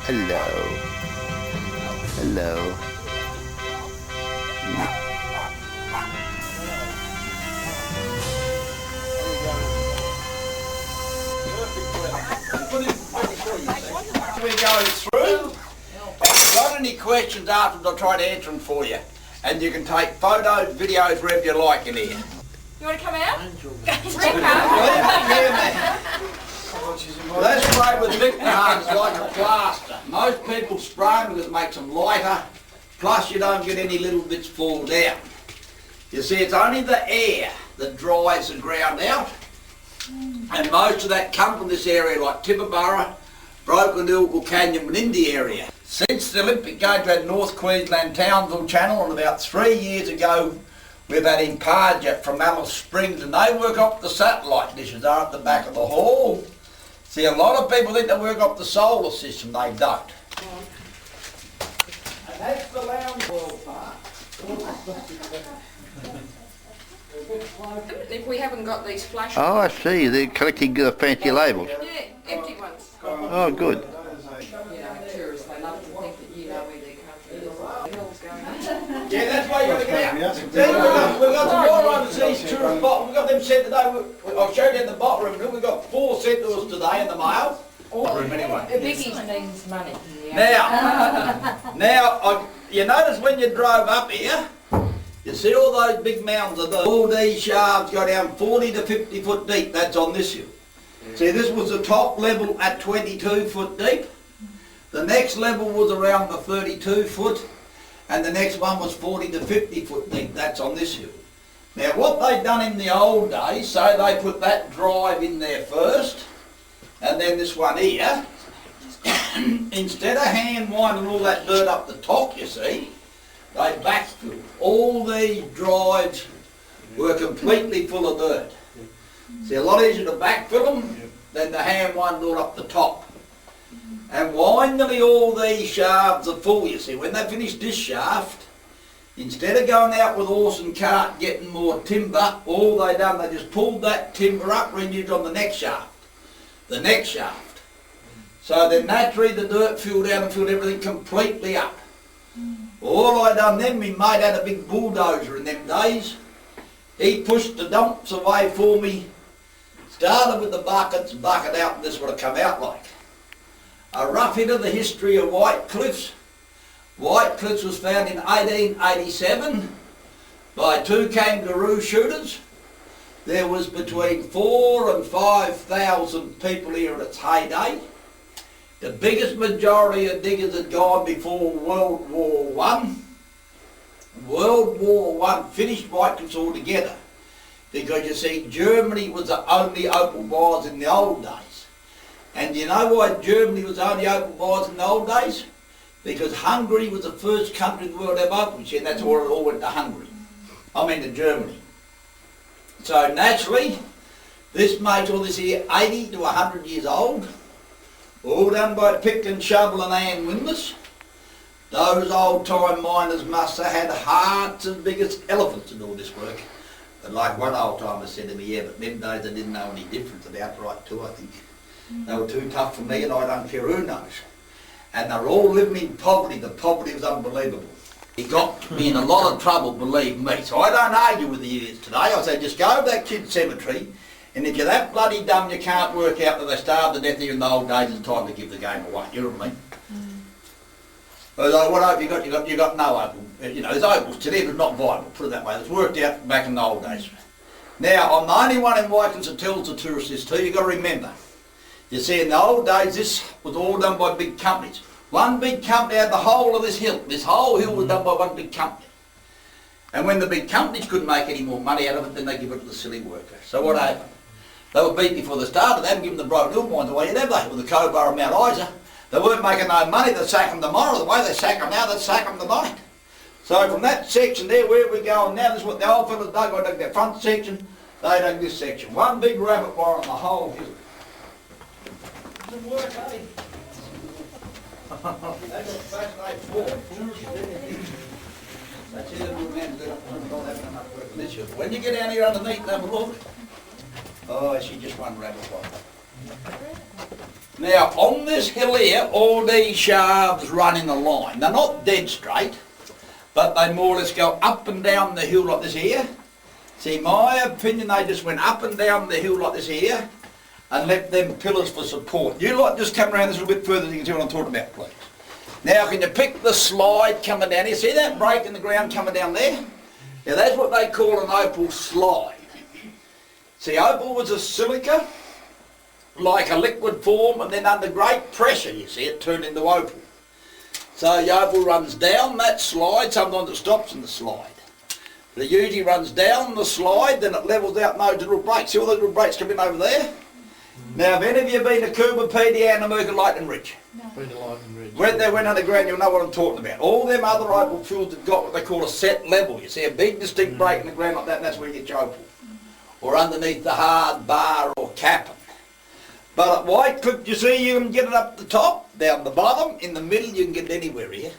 Hello. Hello. We're going through. If you've got any questions afterwards, I'll try to answer them for you. And you can take photos, videos, wherever you like in here. You want to come out? They spray with big parts like a plaster. Most people spray because it makes them lighter, plus you don't get any little bits fall down. You see, it's only the air that dries the ground out, and most of that come from this area like Tibooburra, Broken Hill, Canyon, Menindee area. Since the Olympic Games at North Queensland Townsville Channel, and about 3 years ago, we've had Imparja from Alice Springs, and they work up the satellite dishes. They're at the back of the hall. See, a lot of people think they work up the solar system. They don't. And that's the lounge world part. If we haven't got these flash Oh, I see. They're collecting fancy labels. yeah, empty ones. Oh, good. You know, tourists, they love to think that you know where their country is. The hill's going on. Yeah, that's why you got to get out. See, we've got the more overseas tourist bottle. We've got them sent today. I'll show you in the bottle room. We've got 4 sent to us today in the mail. Anyway. The biggies needs money. Now, you notice when you drove up here, you see all those big mounds of dirt. All these shafts go down 40 to 50 foot deep. That's on this hill. See, this was the top level at 22 foot deep. The next level was around the 32 foot, and the next one was 40 to 50 foot deep. That's on this hill. Now, what they'd done in the old days, so they put that drive in there first, and then this one here. Instead of hand winding all that dirt up the top, you see, they backfilled. All these drives were completely full of dirt. See, a lot easier to backfill them than to hand wind all up the top. And why nearly all these shafts are full, you see. When they finish this shaft, instead of going out with horse and cart getting more timber, all they done, they just pulled that timber up, renewed on the next shaft. The next shaft. So then naturally the dirt filled out and filled everything completely up. All I done then, my mate had a big bulldozer in them days. He pushed the dumps away for me, started with the buckets, bucket out, and this would have come out like. A rough hit of the history of White Cliffs. White Cliffs was found in 1887 by 2 kangaroo shooters. There was between 4,000 and 5,000 people here at its heyday. The biggest majority of diggers had gone before World War I. World War I finished White Cliffs altogether, because you see, Germany was the only opal buyers in the old days. And you know why Germany was the only opal buyers in the old days? Because Hungary was the first country in the world to have opal, and that's why it all went to Hungary. I mean to Germany. So naturally, this makes all this here 80 to 100 years old, all done by pick and shovel and hand windlass. Those old time miners must have had hearts as big as elephants to do all this work. But like one old timer said to me, yeah, but them days they didn't know any difference about right too, I think. They were too tough for me, and I don't care who knows. And they're all living in poverty. The poverty was unbelievable. He got me in a lot of trouble, believe me. So I don't argue with the idiots today. I say just go to that kid's cemetery, and if you're that bloody dumb you can't work out that they starved to death here in the old days, it's time to give the game away. You know what I mean? Although what hope you got no opal. You know, there's opals today, but not viable, put it that way. It's worked out back in the old days. Now, I'm the only one in White Cliffs that tells the tourists this too. You've got to remember. You see, in the old days, this was all done by big companies. One big company had the whole of this hill. This whole hill was done by one big company. And when the big companies couldn't make any more money out of it, then they give it to the silly worker. So what happened? They were beat before they started. They hadn't given the Broken Hill mines away yet, have they? With the Cobar and Mount Isa. They weren't making no money. They'd sack them tomorrow. The way they sack them now, they'd sack them tonight. So from that section there, where we're going now, this is what the old fellas dug. I dug their front section. They dug this section. One big rabbit warren on the whole hill. Doesn't work, eh? That's it, little man. When you get down here underneath and have a look, oh, she just one rabbit warren. Now, on this hill here, all these shafts run in a line. They're not dead straight, but they more or less go up and down the hill like this here. See, my opinion, they just went up and down the hill like this here and left them pillars for support. You like just come around this a little bit further so you can see what I'm talking about, please. Now, can you pick the slide coming down here? See that break in the ground coming down there? Now, that's what they call an opal slide. See, opal was a silica, like a liquid form, and then under great pressure, you see, it turned into opal. So the opal runs down that slide, sometimes it stops in the slide. But it usually runs down the slide, then it levels out in those little breaks. See all those little breaks coming over there? Now, have any of you been to Cooper, PDA and the Lightning Ridge? No. Been to Lightning Ridge. When they went underground, you'll know what I'm talking about. All them other opal fields have got what they call a set level. You see a big distinct break in the ground like that, and that's where you get your opal. Or underneath the hard bar or capping. But at White Cliff, you see, you can get it up the top, down the bottom, in the middle, you can get it anywhere here.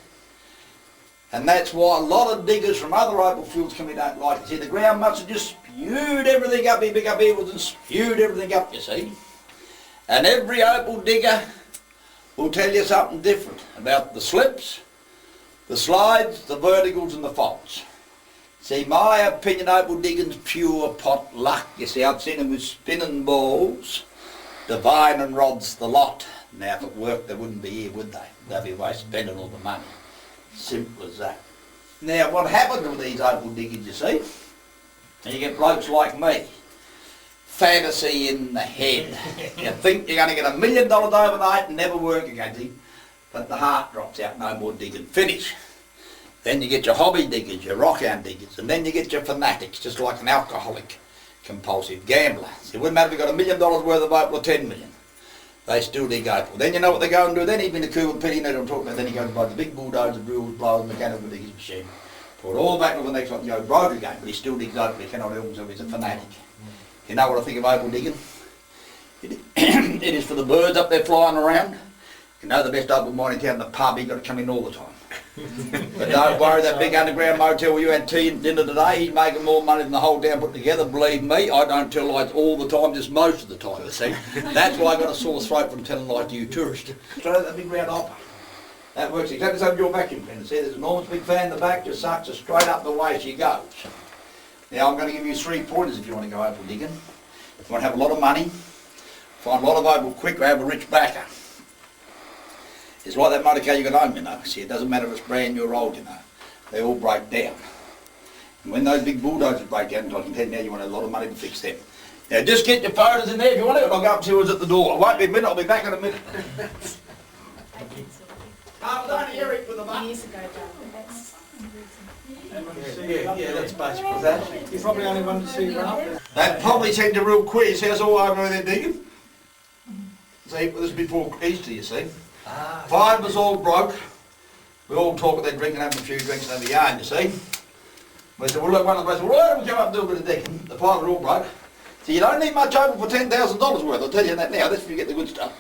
And that's why a lot of diggers from other opal fields come in don't like it. See, the ground must have just spewed everything up here, big up here, and spewed everything up, you see. And every opal digger will tell you something different about the slips, the slides, the verticals and the faults. See, my opinion, opal digging's pure pot luck. You see, I've seen them with spinning balls, divining rods the lot. Now, if it worked, they wouldn't be here, would they? They'd be away spending all the money. Simple as that. Now, what happens with these opal diggers, you see, and you get blokes like me, fantasy in the head. You think you're going to get $1 million overnight and never work again, see? But the heart drops out, no more digging, finish. Then you get your hobby diggers, your rockhound diggers, and then you get your fanatics, just like an alcoholic, compulsive gambler. See, it wouldn't matter if you got $1 million worth of opal or 10 million. They still dig opal. Then you know what they go and do then, even the Cooper Petty, you know what I'm talking about, then you go and buy the big bulldozer, drills, blowers, mechanical diggers machine. Put it all back to the next one, you go broke again, but he still digs opal, he cannot help himself, he's a fanatic. You know what I think of opal digging? It is for the birds up there flying around. You know the best opal mine in town, the pub, you've got to come in all the time. But don't worry, that big underground motel where you had tea and dinner today, he's making more money than the whole town put together. Believe me, I don't tell lies all the time, just most of the time, you see. That's why I got a sore throat from telling lies to you tourists. Straight out that big round hopper. That works exactly the same as your vacuum cleaner. See, there's an enormous big fan in the back, just sucks her straight up the way she goes. Now I'm going to give you 3 pointers if you want to go opal digging. If you want to have a lot of money, find a lot of opal quick, or have a rich backer. It's like that motor car you got home, you know. See, it doesn't matter if it's brand new or old, you know. They all break down. And when those big bulldozers break down, I can tell you now you want a lot of money to fix them. Now just get your photos in there if you want it, and I'll go up to you at the door. I won't be a minute, I'll be back in a minute. I was only Eric with the money. Years ago, Yeah, that's basically that. You probably only wanted to see run up there. That probably seemed a real quiz. See, it's all over there digging. See, this is before Easter, you see. 5 of us all broke. We all talk about drinking, having a few drinks and have a yarn, you see. We said, well look, one of us said, well, why don't we come up and do a bit of digging? The 5 are all broke. So you don't need much opal for $10,000 worth, I'll tell you that now. That's if you get the good stuff.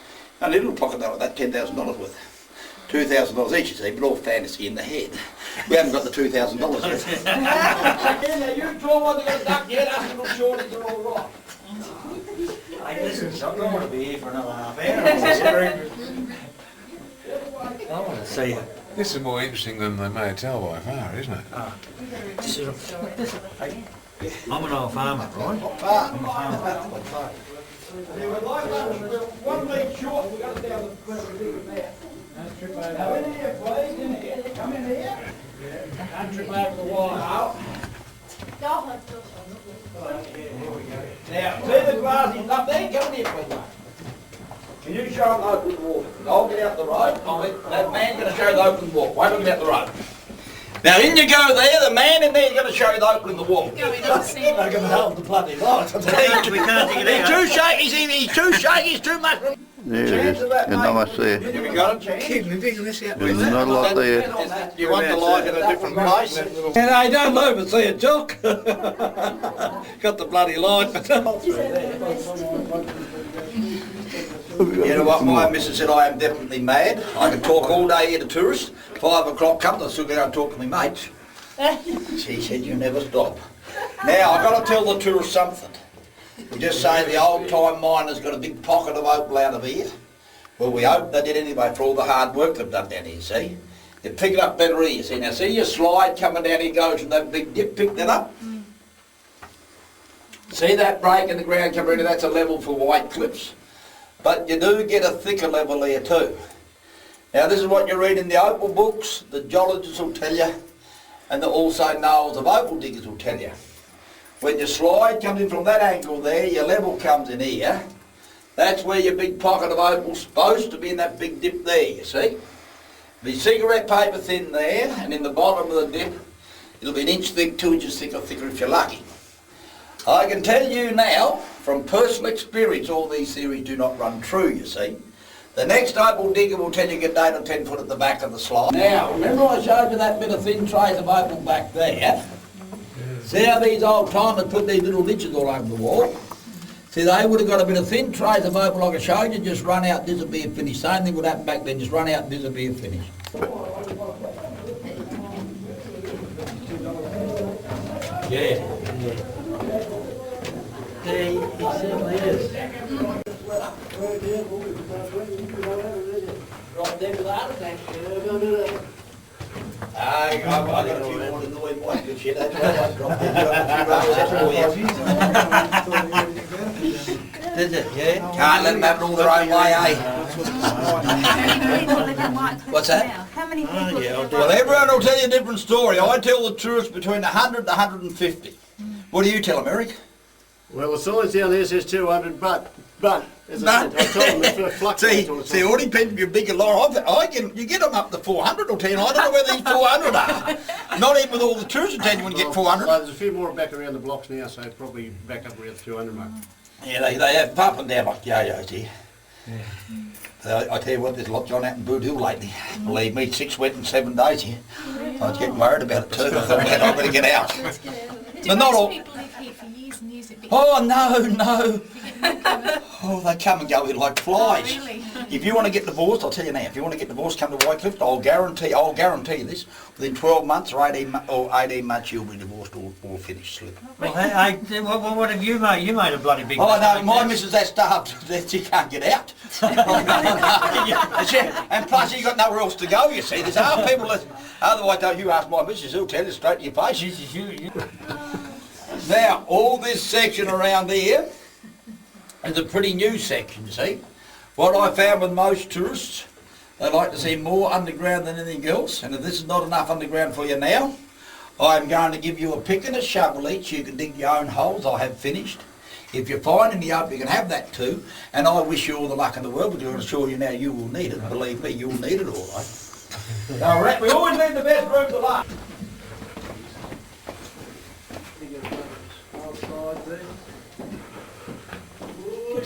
Only a little pocket though, that $10,000 worth. $2,000 each, you see, but all fantasy in the head. We haven't got the $2,000 yet. Now you tall ones are going to duck yet, us little shorties are all right. Hey, listen, I don't want to be here for another half hour. I want to see it. This is more interesting than the motel by far, isn't it? I'm an old farmer, right? I'm a farmer. One leg short, we got it down the there. Now in here, please, in here. Come in here. Don't trip over the wire. Now, see the glasses up there? Come in here, please. Can you show them the open walk? I'll get out the road. That man's going to show the open walk. Wait till we get out the road. Now in you go there, the man in there is going to show you the opening the walk. They're going to hold the bloody light. We can't dig it He's out. too shaky, he's too shaky, he's too much. There it is. And not much there. Have we got it? Keep me digging this out. There's not a lot there. Do you want the light in a different place? Yeah, no, don't move and see it, Jock. Got the bloody light. You know what, my missus said, I am definitely mad. I can talk all day here to tourists. 5 o'clock comes, I still go and talk to my mates. She said, you never stop. Now, I've got to tell the tourists something. We'll just say the old time miner's got a big pocket of opal out of here. Well, we hope they did anyway for all the hard work they've done down here, see? You pick it up better here, see? Now see your slide coming down here goes from that big dip, pick that up. See that break in the ground coming in, that's a level for white cliffs. But you do get a thicker level here too. Now this is what you read in the opal books, the geologists will tell you, and the also knowers of opal diggers will tell you. When your slide comes in from that angle there, your level comes in here. That's where your big pocket of opal's supposed to be, in that big dip there, you see. The cigarette paper thin there, and in the bottom of the dip, it'll be an inch thick, 2 inches thick or thicker if you're lucky. I can tell you now, from personal experience, all these theories do not run true, you see. The next opal digger will tell you get 8 or 10 foot at the back of the slide. Now, remember I showed you that bit of thin trace of opal back there? See how these old timers put these little niches all over the wall? See, they would have got a bit of thin trace of opal like I showed you, just run out, disappear, finish. Same thing would happen back then, just run out, disappear, finish. Yeah. He certainly is. Right there with the heart attack. I've got a few more in the way, boy, good shit. That's why I dropped in. Did it, yeah? Can't let them have it all their own way, eh? How many people live in White Cliffs What's that? now? How many people live Well, everyone will tell you a different story. I tell the tourists between 100 and 150. What do you tell them, Eric? Well, the signs down there says 200, but as I said, I told them it's fluctuates all the See, time. all depends if you're big or little. You get them up to 400 or 10. I don't know where these 400 are. Not even with all the tourists will tell you when you get 400. Well, there's a few more back around the blocks now, so probably back up around the 200 mark. Yeah, they have up and down like yo-yos here. I tell you what, there's a lot gone out in Boot Hill lately. Believe me, 6 wet and 7 days here. I was getting worried about it too. I thought, man, I better get out. But not all. people live here for years and years? Oh no. Oh, they come and go here like flies. Oh, really? If you want to get divorced, I'll tell you now, if you want to get divorced, come to White Cliffs, I'll guarantee you this, within 12 months or 18 months you'll be divorced or finished slip. Well, hey, what have you made? You made a bloody big Oh no, mistake. my missus that starved that she can't get out. And plus you got nowhere else to go, you see. There's other people that, otherwise don't you ask my missus, who'll tell you straight to your face. Jesus, you. Now, all this section around here is a pretty new section, you see. What I found with most tourists, they like to see more underground than anything else, and if this is not enough underground for you now, I'm going to give you a pick and a shovel each. You can dig your own holes, I have finished. If you find any up, you can have that too, and I wish you all the luck in the world, because I assure you now you will need it. Believe me, you'll need it all right. All right, we always leave the best room to last.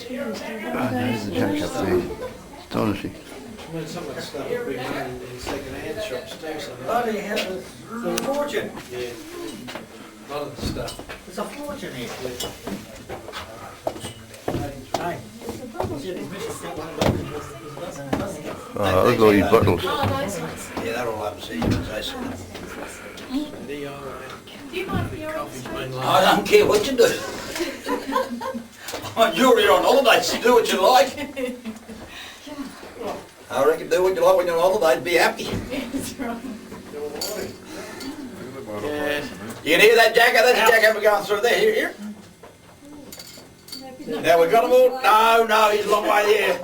There's a jack up there. Astonishing. When some of the stuff we made in second-hand shops too, so bloody hell, it's a fortune. Yeah, a lot of the stuff. There's a fortune here. Hey. Oh, look at all these bottles. Yeah, they're all overseas. Do you mind if you're on the street? I don't care what you do. You're here on holiday, so do what you like. I reckon do what you like when you're on holiday, be happy. That's right. You can hear that jacket? That's the jacket we're going through there. Here. Now we've got them all. No, he's a long way there.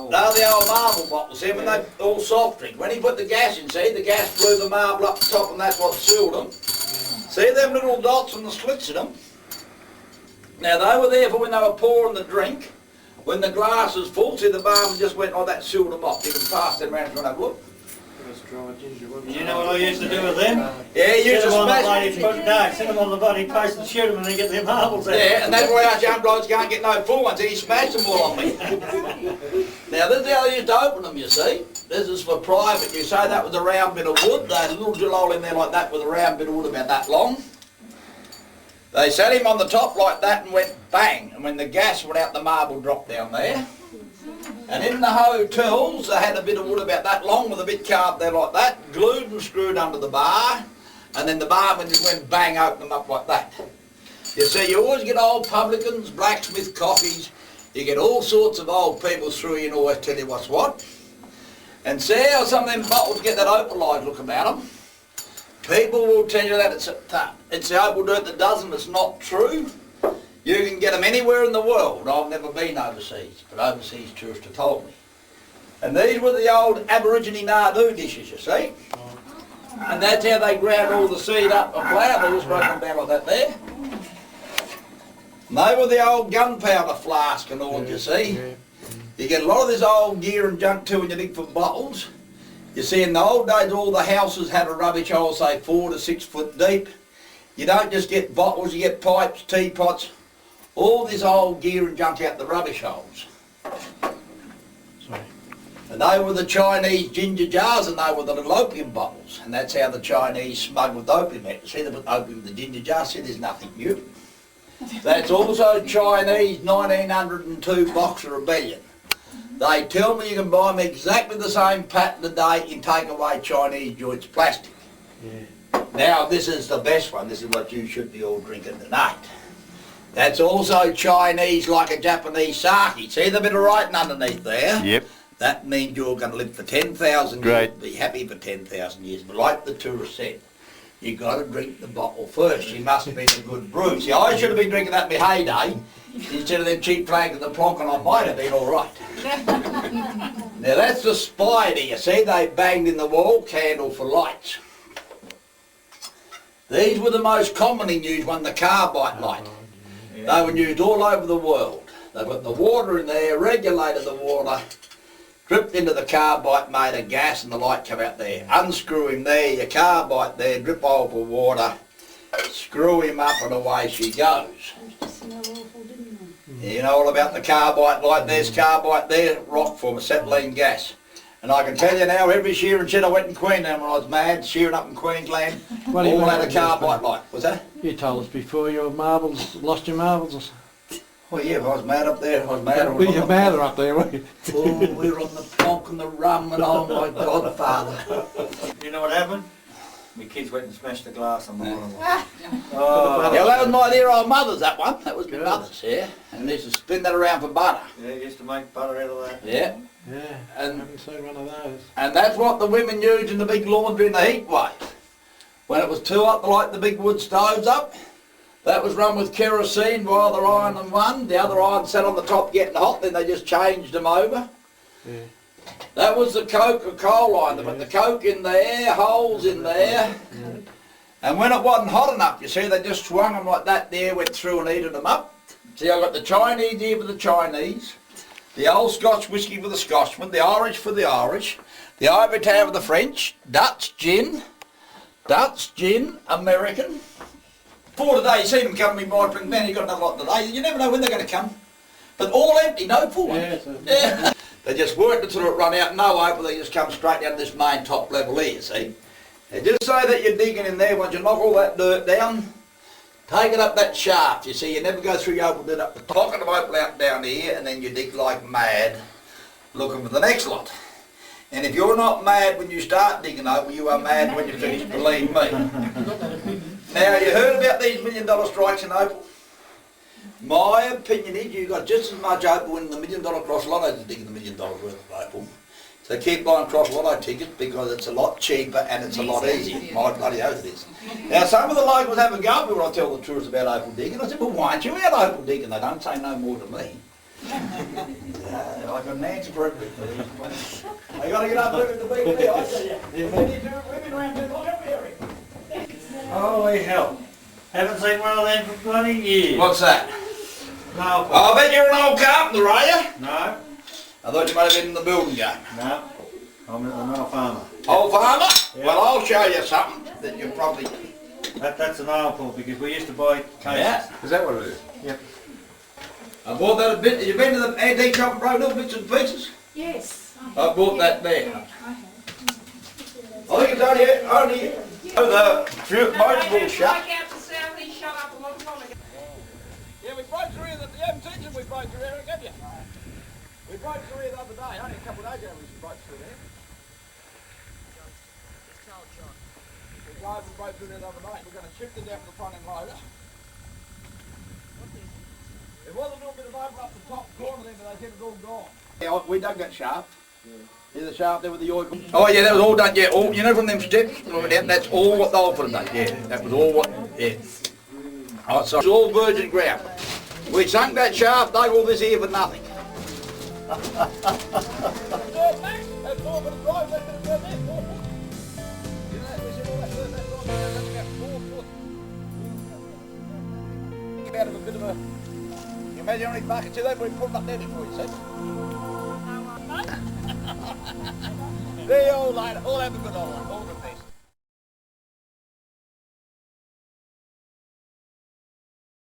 No, the old marble bottles here, when they all soft drink. When he put the gas in, see, the gas blew the marble up the top and that's what sealed them. See them little dots and the slits in them? Now they were there for when they were pouring the drink. When the glass was full, see the barman just went, oh, that sealed them off. You can pass them around and have a look. You know what I used to do with them? Yeah, you used to smash them. Sit them on the bloody post and shoot them and they get their marbles out. Yeah, and that's why us young blokes can't get no full ones. He smashed them all on me. Now this is how they used to open them, you see. This is for private. You say that was a round bit of wood. They had a little drill hole in there like that with a round bit of wood about that long. They set him on the top like that and went bang. And when the gas went out, the marble dropped down there. And in the hotels, they had a bit of wood about that long with a bit carved there like that, glued and screwed under the bar. And then the barman just went bang, opened them up like that. You see, you always get old publicans, blacksmith coffees, you get all sorts of old people through you and always tell you what's what. And see how some of them bottles get that opalized look about them. People will tell you that it's the opal dirt that does them. It's not true. You can get them anywhere in the world. I've never been overseas, but overseas tourists have told me. And these were the old Aborigine Nardoo dishes, you see. And that's how they ground all the seed up and flour. They just broke them down like that there. And they were the old gunpowder flask and all, you see. You get a lot of this old gear and junk too when you dig for bottles. You see, in the old days, all the houses had a rubbish hole, say 4 to 6 foot deep. You don't just get bottles, you get pipes, teapots, all this old gear and junk out the rubbish holes. Sorry. And they were the Chinese ginger jars and they were the little opium bottles. And that's how the Chinese smuggled opium out. You see, they put opium in the ginger jar, see, there's nothing new. That's also Chinese 1902 Boxer Rebellion. They tell me you can buy them exactly the same pattern today in takeaway Chinese joints plastic. Yeah. Now this is the best one, this is what you should be all drinking tonight. That's also Chinese like a Japanese sake. See the bit of writing underneath there? Yep. That means you're going to live for 10,000 years, Great. be happy for 10,000 years. But like the tourist said, you got to drink the bottle first. You must have been a good brew. See, I should have been drinking that in my heyday. Instead of them cheap flags at the plonk, and I might have been all right. Now that's the spider, you see, they banged in the wall, candle for lights. These were the most commonly used one, the carbide light. They were used all over the world. They put the water in there, regulated the water, dripped into the carbide, made a gas and the light come out there. Unscrew him there, your carbide there, drip over water, screw him up and away she goes. You know all about the carbide light, there's carbide there, rock form, acetylene gas. And I can tell you now, every shearing shed I went in Queensland when I was mad, shearing up in Queensland, What do you all had a mean? carbide light. What's that? You told us before your marbles, lost your marbles or something. Oh yeah, if I was mad up there, I was mad. Well, you're madder up there, weren't you? Oh, we were on the plonk and the rum and oh my godfather. You know what happened? My kids went and smashed the glass on the one. Yeah, well, that was my dear old mother's, that one. That was my mother's, yeah. And they used to spin that around for butter. Yeah, used to make butter out of that. Yeah. Yeah, I And haven't seen one of those. and that's what the women used in the big laundry in the heat wave. When it was too hot to light the big wood stoves up, that was run with kerosene while they're ironing one. The other iron sat on the top getting hot, then they just changed them over. Yeah. That was the Coca-Cola line. They put the Coke in there, holes in there. And when it wasn't hot enough, you see, they just swung them like that there, went through and heated them up. See, I got the Chinese here for the Chinese, the old Scotch whisky for the Scotchmen, the Irish for the Irish, the Ivory Tower for the French, Dutch gin, American. For today, you see them coming in by drink man, you got another lot today. You never know when they're going to come. But all empty, no full ones. Yeah, so- Yeah. They just worked until it run out, no open, they just come straight down to this main top level here, you see. And just so that you're digging in there, once you knock all that dirt down, take it up that shaft, you see, you never go through your opal dirt up the pocket of opal out down here, and then you dig like mad, looking for the next lot. And if you're not mad when you start digging opal, you are mad when you finish, believe me. Now, you heard about these $1 million strikes in opal? My opinion is you've got just as much opal winning the $1 million cross lotto as digging the $1 million worth of opal. So keep buying cross lotto tickets because it's a lot cheaper and it's a lot easier. My bloody oath it is. Now some of the locals have a go at me when I tell the tourists about opal digging. I said, well, why aren't you out opal digging? They don't say no more to me. I got an answer for everything. I got to get up there with the big deal, I tell you. Women around here like every area. Holy hell. Haven't seen one of them for 20 years. What's that? No. I bet you're an old carpenter, are you? No. I thought you might have been in the building game. No. I'm an old farmer. Old farmer? Yeah. Well, I'll show you something that you probably... That's an opal because we used to buy cases. Yeah. Is that what it is? Yep. I bought that a bit. Have you been to the antique shop and broke little bits and pieces? Yes. I bought that there. I have. I think it's only the multiple shut. Yeah, we broke through here. You haven't seen we broke through here, have you? We broke through here the other day. Only a couple of days ago we broke through there. We drove and broke through there the other day. We're going to shift it down to the front end loader. cover up the top corner there, but they said it was all gone. Yeah, we dug that shaft. Yeah, the shaft there with the oil. Oh yeah, that was all done, yeah, all, you know from them steps, that's all what they were done, yeah, that was all what, yeah. Oh, so it's all virgin ground. We sunk that shaft, dug all this here for nothing. That's all for the drive, that's going to go there, 4 foot. You know, we said all that drive, that's about 4 foot. Out of a bit of a, you imagine how many buckets of that we put up there before, you see? They all have a good old one, all the